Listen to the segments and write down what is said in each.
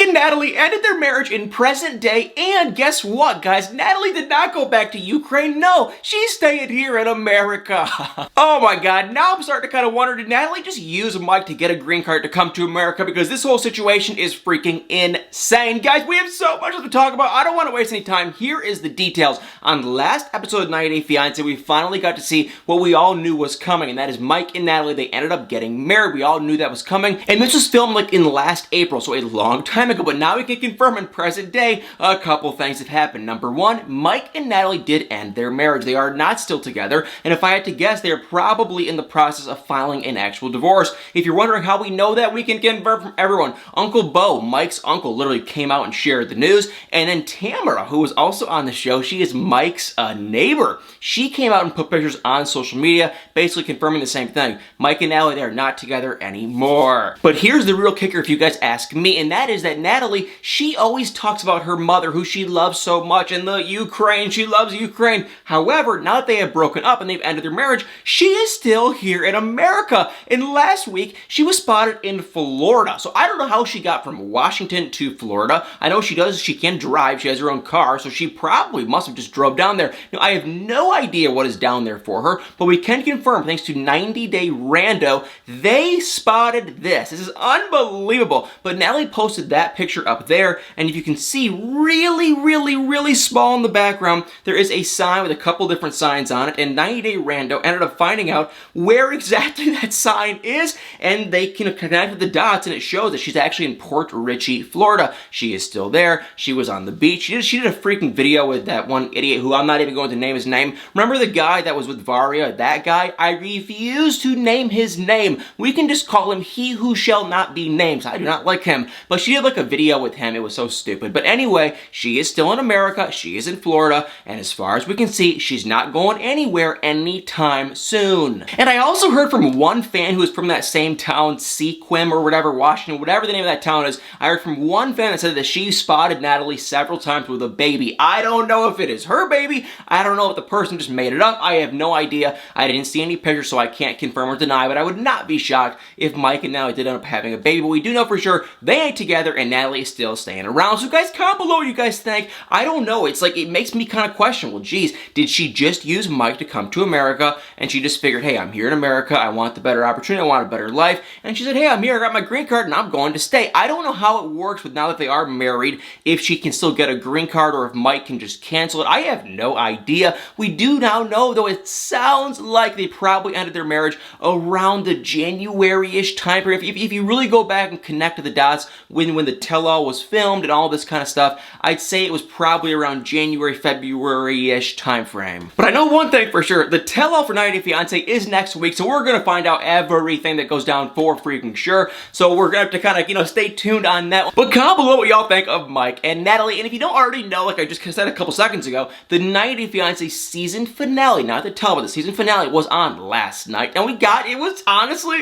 Mike and Natalie ended their marriage in present day, and guess what, guys? Natalie did not go back to Ukraine. No, she's staying here in America. Oh my god, now I'm starting to kind of wonder, did Natalie just use Mike to get a green card to come to America? Because this whole situation is freaking insane. Guys, we have so much to talk about. I don't want to waste any time. Here is the details. On the last episode of 90 Day Fiancé, we finally got to see what we all knew was coming, and that is Mike and Natalie. They ended up getting married. We all knew that was coming, and this was filmed like in last April, so a long time ago, but now we can confirm in present day a couple things have happened. Number one, Mike and Natalie did end their marriage. They are not still together, and if I had to guess, they are probably in the process of filing an actual divorce. If you're wondering how we know that, we can confirm from everyone. Uncle Bo, Mike's uncle, literally came out and shared the news, and then Tamara, who was also on the show, she is Mike's neighbor. She came out and put pictures on social media, basically confirming the same thing. Mike and Natalie, they are not together anymore. But here's the real kicker if you guys ask me, and that is that Natalie, she always talks about her mother, who she loves so much, and the Ukraine, she loves Ukraine. However, now that they have broken up and they've ended their marriage, she is still here in America. And last week, she was spotted in Florida. So I don't know how she got from Washington to Florida. I know she can drive, she has her own car, so she probably must have just drove down there. Now, I have no idea what is down there for her, but we can confirm, thanks to 90 Day Rando, they spotted this. This is unbelievable. But Natalie posted that picture up there, and if you can see really small in the background, there is a sign with a couple different signs on it, and 90 Day Rando ended up finding out where exactly that sign is, and they can connect the dots, and it shows that she's actually in Port Richey, Florida. She is still there. She was on the beach. She did a freaking video with that one idiot who I'm not even going to name his name. Remember the guy that was with Varia? That guy? I refuse to name his name. We can just call him He Who Shall Not Be Named. I do not like him. But she did like a video with him. It was so stupid. But anyway, she is still in America. She is in Florida. And as far as we can see, she's not going anywhere anytime soon. And I also heard from one fan who is from that same town, Sequim or whatever, Washington, whatever the name of that town is. I heard from one fan that said that she spotted Natalie several times with a baby. I don't know if it is her baby. I don't know if the person just made it up. I have no idea. I didn't see any pictures, so I can't confirm or deny, but I would not be shocked if Mike and Natalie did end up having a baby. But we do know for sure they ain't together, and Natalie is still staying around. So guys, comment below what you guys think. I don't know. It's like, it makes me kind of question, well, geez, did she just use Mike to come to America, and she just figured, hey, I'm here in America, I want the better opportunity, I want a better life, and she said, hey, I'm here, I got my green card, and I'm going to stay. I don't know how it works with now that they are married, if she can still get a green card, or if Mike can just cancel it. I have no idea. We do now know, though, it sounds like they probably ended their marriage around the January-ish time period. If you really go back and connect to the dots when the tell-all was filmed and all this kind of stuff, I'd say it was probably around January, February-ish time frame. But I know one thing for sure, the tell-all for 90 Day Fiancé is next week, so we're gonna find out everything that goes down for freaking sure. So we're gonna have to kind of, stay tuned on that one. But comment below what y'all think of Mike and Natalie. And if you don't already know, like I just said a couple seconds ago, the 90 Day Fiancé season finale, not the tell, but the season finale was on last night, and it was honestly,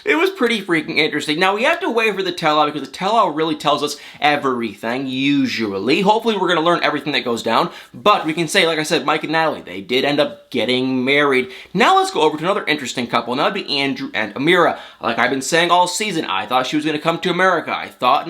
it was pretty freaking interesting. Now we have to wait for the tell-all, because the tell-all really tells us everything, usually. Hopefully we're gonna learn everything that goes down, but we can say, like I said, Mike and Natalie, they did end up getting married. Now let's go over to another interesting couple, and that would be Andrew and Amira. Like I've been saying all season, I thought she was gonna come to America. I thought,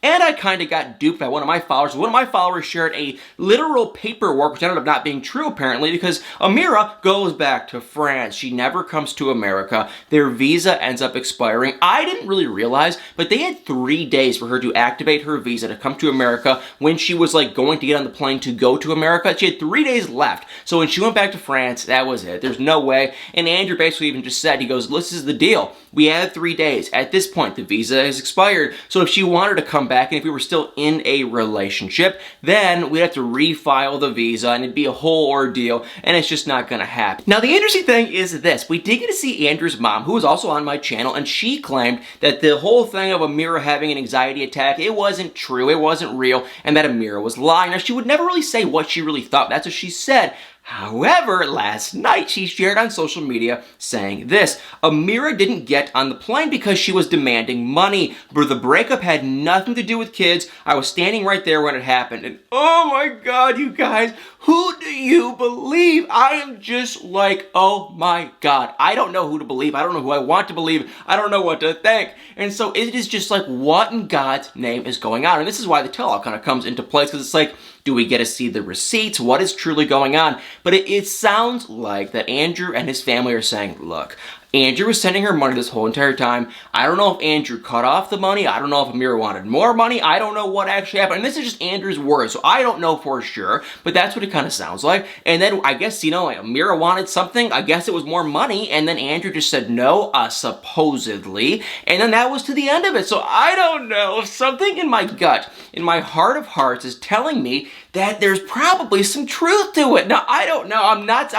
and I kind of got duped by one of my followers. One of my followers shared a literal paperwork, which ended up not being true apparently, because Amira goes back to France. She never comes to America. Their visa ends up expiring. I didn't really realize, but they had 3 days for her to activate her visa to come to America when she was like going to get on the plane to go to America. She had 3 days left. So when she went back to France, that was it. There's no way. And Andrew basically even just said, he goes, this is the deal. We had 3 days. At this point, the visa has expired. So if she wanted to come back, and if we were still in a relationship, then we'd have to refile the visa, and it'd be a whole ordeal, and it's just not gonna happen. Now, the interesting thing is this. We did get to see Andrew's mom, who was also on my channel, and she claimed that the whole thing of Amira having an anxiety attack, it wasn't true, it wasn't real, and that Amira was lying. Now, she would never really say what she really thought. That's what she said. However, last night she shared on social media saying this: Amira didn't get on the plane because she was demanding money, but the breakup had nothing to do with kids. I was standing right there when it happened, and oh my god, you guys, who do you believe? I am just like, oh my god, I don't know who to believe. I don't know who I want to believe. I don't know what to think. And so it is just like, what in God's name is going on? And this is why the tell-all kind of comes into place, because it's like, do we get to see the receipts? What is truly going on? But it sounds like that Andrew and his family are saying, look, Andrew was sending her money this whole entire time. I don't know if Andrew cut off the money. I don't know if Amira wanted more money. I don't know what actually happened. And this is just Andrew's words, so I don't know for sure, but that's what it kind of sounds like. And then I guess, Amira wanted something. I guess it was more money, and then Andrew just said no, supposedly. And then that was to the end of it. So I don't know. Something in my gut, in my heart of hearts, is telling me that there's probably some truth to it. Now, I don't know. I'm not,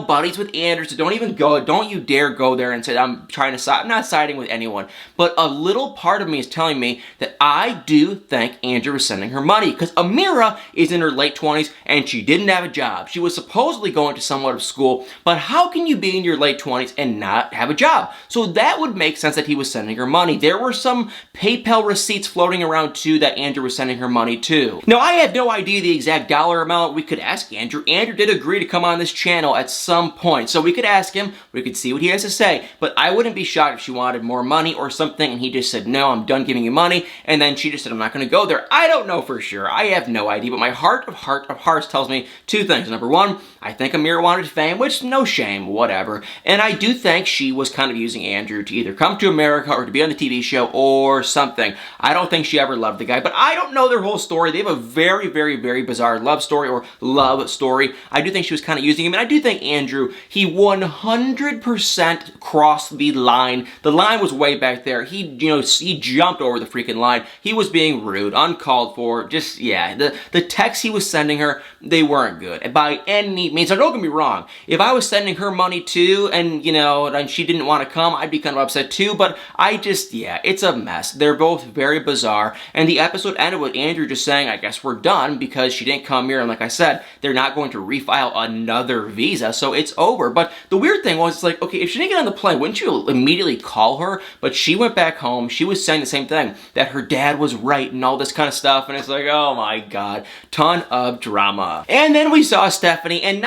buddies with Andrew, so don't you dare go there and say I'm trying to side. I'm not siding with anyone. But a little part of me is telling me that I do think Andrew is sending her money, because Amira is in her late 20s and she didn't have a job. She was supposedly going to somewhat of school, but how can you be in your late 20s and not have a job? So that would make sense that he was sending her money. There were some PayPal receipts floating around too that Andrew was sending her money to. Now, I have no idea the exact dollar amount. We could ask Andrew. Andrew did agree to come on this channel at some point, so we could ask him. We could see what he has to say, but I wouldn't be shocked if she wanted more money or something and he just said, no, I'm done giving you money, and then she just said, I'm not going to go there. I don't know for sure. I have no idea, but my heart of hearts tells me two things. Number one, I think Amira wanted fame, which, no shame, whatever, and I do think she was kind of using Andrew to either come to America or to be on the TV show or something. I don't think she ever loved the guy, but I don't know their whole story. They have a very, very, very bizarre love story or love story. I do think she was kind of using him, and I do think Andrew, he 100% crossed the line. The line was way back there. He jumped over the freaking line. He was being rude, uncalled for, just, yeah. The texts he was sending her, they weren't good by any means. Now, don't get me wrong. If I was sending her money too, and, and she didn't want to come, I'd be kind of upset too, but it's a mess. They're both very bizarre, and the episode ended with Andrew just saying, I guess we're done, because she didn't come here, and like I said, they're not going to refile another visa, so it's over. But the weird thing was, it's like, okay, if she didn't get on the plane, wouldn't you immediately call her? But she went back home. She was saying the same thing, that her dad was right and all this kind of stuff, and it's like, oh my god, ton of drama. And then we saw Stephanie, and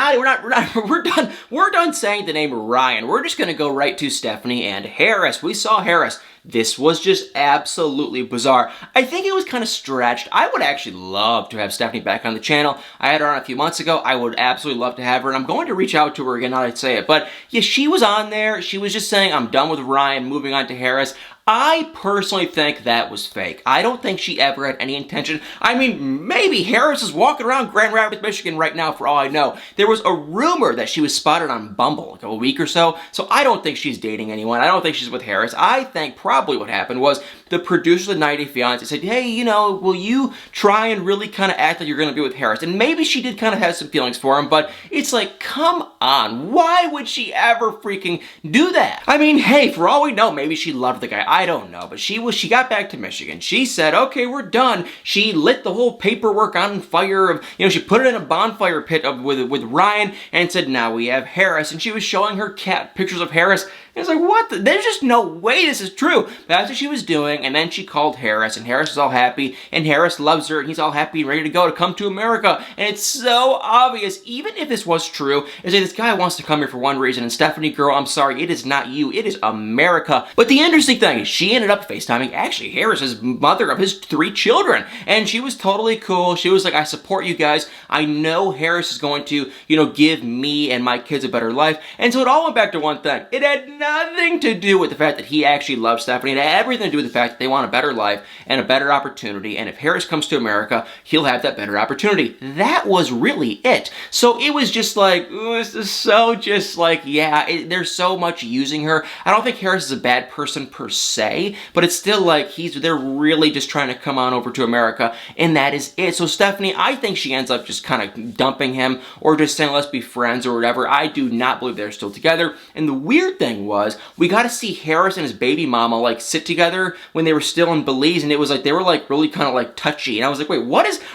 we're done saying the name Ryan. We're just gonna go right to Stephanie and Harris. We saw Harris. This was just absolutely bizarre. I think it was kind of stretched. I would actually love to have Stephanie back on the channel. I had her on a few months ago. I would absolutely love to have her, and I'm going to reach out to her again now that I say it. But yeah, she was on there. She was just saying, I'm done with Ryan, moving on to Harris. I personally think that was fake. I don't think she ever had any intention. I mean, maybe Harris is walking around Grand Rapids, Michigan right now for all I know. There was a rumor that she was spotted on Bumble like a week or so I don't think she's dating anyone. I don't think she's with Harris. I think probably what happened was the producer of the 90 Day Fiancé said, hey, will you try and really kind of act like you're going to be with Harris? And maybe she did kind of have some feelings for him, but it's like, come on. Why would she ever freaking do that? I mean, hey, for all we know, maybe she loved the guy. I don't know, but she got back to Michigan. She said, okay, we're done. She lit the whole paperwork on fire. She put it in a bonfire pit with Ryan and said, now we have Harris. And she was showing her cat pictures of Harris. And it's like, what? There's just no way this is true. That's what she was doing. And then she called Harris, and Harris is all happy, and Harris loves her, and he's all happy and ready to go to come to America. And it's so obvious, even if this was true, is that this guy wants to come here for one reason. And Stephanie, girl, I'm sorry, it is not you. It is America. But the interesting thing is, she ended up FaceTiming, actually, Harris's mother of his 3 children. And she was totally cool. She was like, I support you guys. I know Harris is going to, give me and my kids a better life. And so it all went back to one thing. It had nothing to do with the fact that he actually loves Stephanie. It had everything to do with the fact that they want a better life and a better opportunity. And if Harris comes to America, he'll have that better opportunity. That was really it. So it was just like, this is so just like, there's so much using her. I don't think Harris is a bad person per se, but it's still like they're really just trying to come on over to America, and that is it. So Stephanie, I think she ends up just kind of dumping him or just saying let's be friends or whatever. I do not believe they're still together. And the weird thing was, was, we got to see Harris and his baby mama like sit together when they were still in Belize, and it was like they were like really kind of like touchy, and I was like, wait,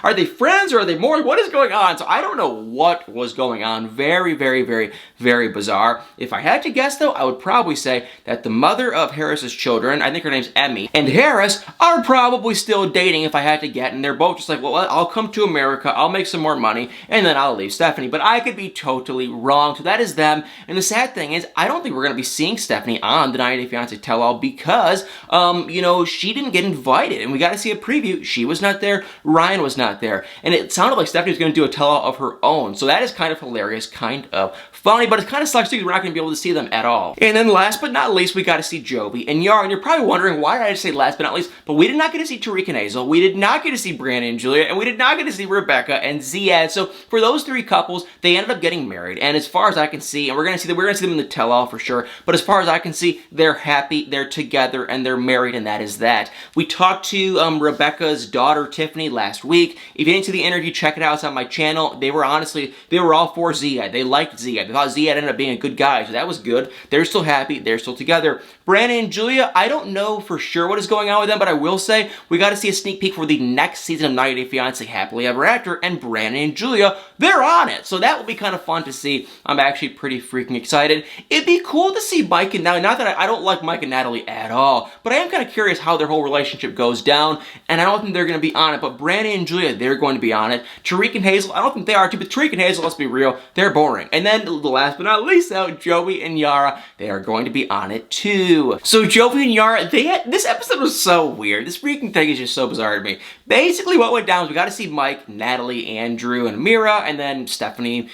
are they friends or are they more? What is going on? So I don't know what was going on. Very, very, very, very bizarre. If I had to guess though, I would probably say that the mother of Harris's children, I think her name's Emmy, and Harris are probably still dating if I had to get, and they're both just like, well, I'll come to America, I'll make some more money, and then I'll leave Stephanie. But I could be totally wrong. So that is them. And the sad thing is, I don't think we're going to be seeing Stephanie on the 90 Day Fiancé Tell-All because, you know, she didn't get invited. And we got to see a preview. She was not there. Ryan was not there. And it sounded like Stephanie was going to do a tell-all of her own. So that is kind of hilarious, kind of funny, but it kind of sucks too because we're not going to be able to see them at all. And then last but not least, we got to see Jovi and Yara. And you're probably wondering, why did I just say last but not least? But we did not get to see Tariq and Hazel. We did not get to see Brandon and Julia. And we did not get to see Rebecca and Ziad. So for those three couples, they ended up getting married. And as far as I can see, and we're going to see them in the tell-all for sure, but as far as I can see, they're happy, they're together, and they're married, and that is that. We talked to Rebecca's daughter, Tiffany, last week. If you didn't see the interview, check it out. It's on my channel. They were all for Ziad. They liked Ziad. They thought Ziad ended up being a good guy, so that was good. They're still happy. They're still together. Brandon and Julia, I don't know for sure what is going on with them, but I will say we got to see a sneak peek for the next season of 90 Day Fiancé Happily Ever After, and Brandon and Julia, they're on it. So that will be kind of fun to see. I'm actually pretty freaking excited. It'd be cool to see Mike and Natalie. Not that I don't like Mike and Natalie at all, but I am kind of curious how their whole relationship goes down, and I don't think they're going to be on it, but Brandon and Julia, they're going to be on it. Tariq and Hazel, I don't think they are too, but Tariq and Hazel, let's be real, they're boring. And then the last but not least, though, Jovi and Yara, they are going to be on it too. So Jovi and Yara, this episode was so weird. This freaking thing is just so bizarre to me. Basically what went down was we got to see Mike, Natalie, Andrew, and Amira, and then Stephanie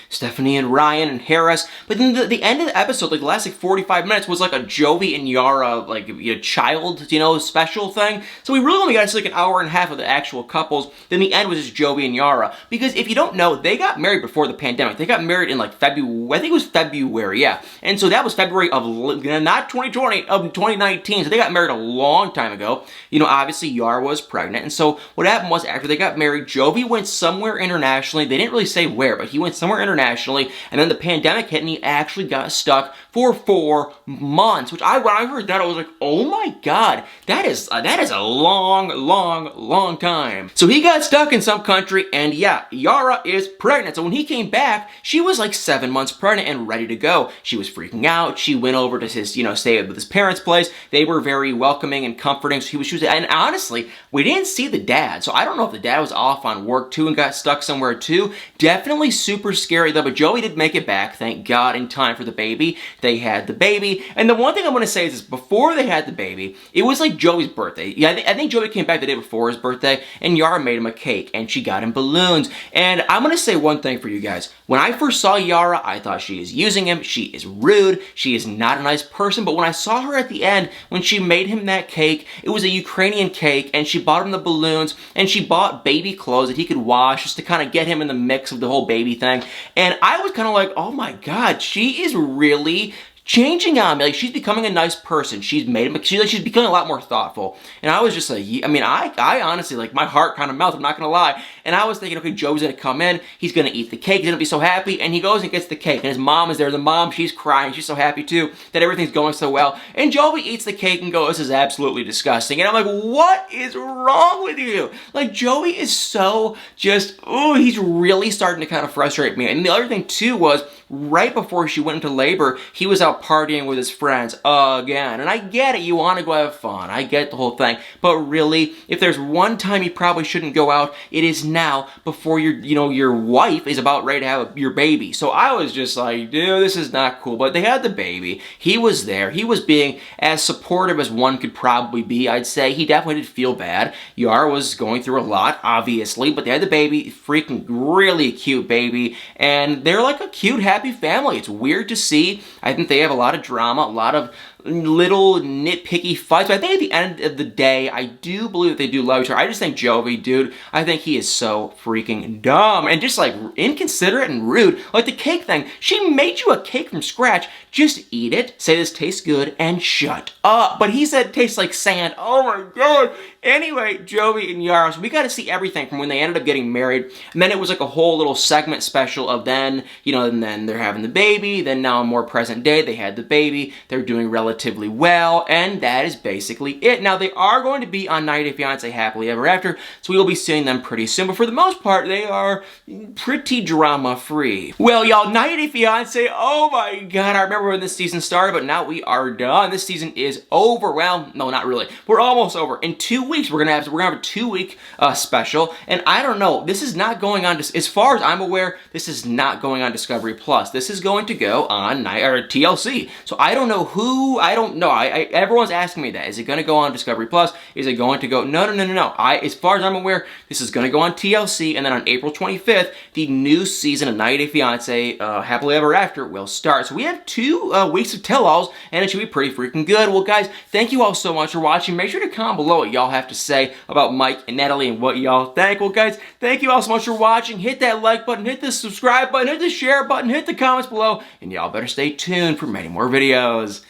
and Ryan and Harris. But then the end of the episode, like the last like 45 minutes, was like a Jovi and Yara like child, special thing. So we really only got to see like an hour and a half of the actual couples. Then the end was just Jovi and Yara. Because if you don't know, they got married before the pandemic. They got married in like February, I think it was February, yeah. And so that was February of, not 2020, of 2019. So they got married a long time ago. Obviously Yara was pregnant. And so what happened was after they got married, Jovi went somewhere internationally. They didn't really say where, but he went somewhere internationally. And then the pandemic hit and he actually got stuck for 4 months. Which when I heard that, I was like, oh my God, that is a long time. So he got stuck in some country, and yeah, Yara is pregnant. So when he came back, she was like 7 months pregnant and ready to go. She was freaking out. She went over to his, stay with his parents' place. They were very welcoming and comforting. So she was, and honestly, we didn't see the dad. So I don't know if the dad was off on work too and got stuck somewhere too. Definitely super scary though, but Joey did make it back, thank God, in time for the baby. They had the baby. And the one thing I'm going to say is this, before they had the baby, it was like Joey's birthday. Yeah, I think Joey came back the day before his birthday, and Yara made him a cake, and she got him balloons. And I'm going to say one thing for you guys. When I first saw Yara, I thought she is using him. She is rude. She is not a nice person. But when I saw her at the end, when she made him that cake, it was a Ukrainian cake, and she bought him the balloons, and she bought baby clothes that he could wash just to kind of get him in the mix of the whole baby thing. And I was kind of like, oh my God, she is really changing on me. Like, she's becoming a nice person. She's becoming a lot more thoughtful. And I was just like, I honestly, like, my heart kind of melted, I'm not gonna lie. And I was thinking, okay, Joe's gonna come in, he's gonna eat the cake, he's gonna be so happy, and he goes and gets the cake, and his mom is there. The mom, she's crying, she's so happy too, that everything's going so well. And Joey eats the cake and goes, this is absolutely disgusting. And I'm like, what is wrong with you? Like, Joey is so just, he's really starting to kind of frustrate me. And the other thing too was, right before she went into labor, he was out partying with his friends again. And I get it, you want to go have fun. I get the whole thing. But really, if there's one time you probably shouldn't go out, it is now, before your wife is about ready to have your baby. So I was just like, dude, this is not cool. But they had the baby. He was there. He was being as supportive as one could probably be, I'd say. He definitely did feel bad. Yara was going through a lot, obviously, but they had the baby, freaking really cute baby, and they're like a cute, happy family. It's weird to see. I think they have a lot of drama, a lot of little nitpicky fights, but I think at the end of the day, I do believe that they do love each other. I just think Jovi, dude, I think he is so freaking dumb and just like inconsiderate and rude. Like the cake thing, she made you a cake from scratch. Just eat it, say this tastes good, and shut up. But he said it tastes like sand. Oh my god. Anyway, Jovi and Yara, so we got to see everything from when they ended up getting married, and then it was like a whole little segment special of then, you know, and then they're having the baby, then now more present day, they had the baby, they're doing relatively well, and that is basically it. Now, they are going to be on 90 Day Fiancé Happily Ever After, so we will be seeing them pretty soon, but for the most part, they are pretty drama-free. Well, y'all, 90 Day Fiancé, oh my god, I remember when this season started, but now we are done. This season is over. Well, no, not really. We're almost over. In 2 weeks, we're gonna have a 2-week special, and I don't know, this is not going on, as far as I'm aware, this is not going on Discovery Plus. This is going to go on TLC. So I don't know who, I don't know. Everyone's asking me that. Is it going to go on Discovery Plus? Is it going to go? No. As far as I'm aware, this is going to go on TLC, and then on April 25th, the new season of 90 Day Fiancé Happily Ever After will start. So we have 2 weeks of tell-alls, and it should be pretty freaking good. Well, guys, thank you all so much for watching. Make sure to comment below what y'all have to say about Mike and Natalie and what y'all think. Well, guys, thank you all so much for watching. Hit that like button, hit the subscribe button, hit the share button, hit the comments below, and y'all better stay tuned for many more videos.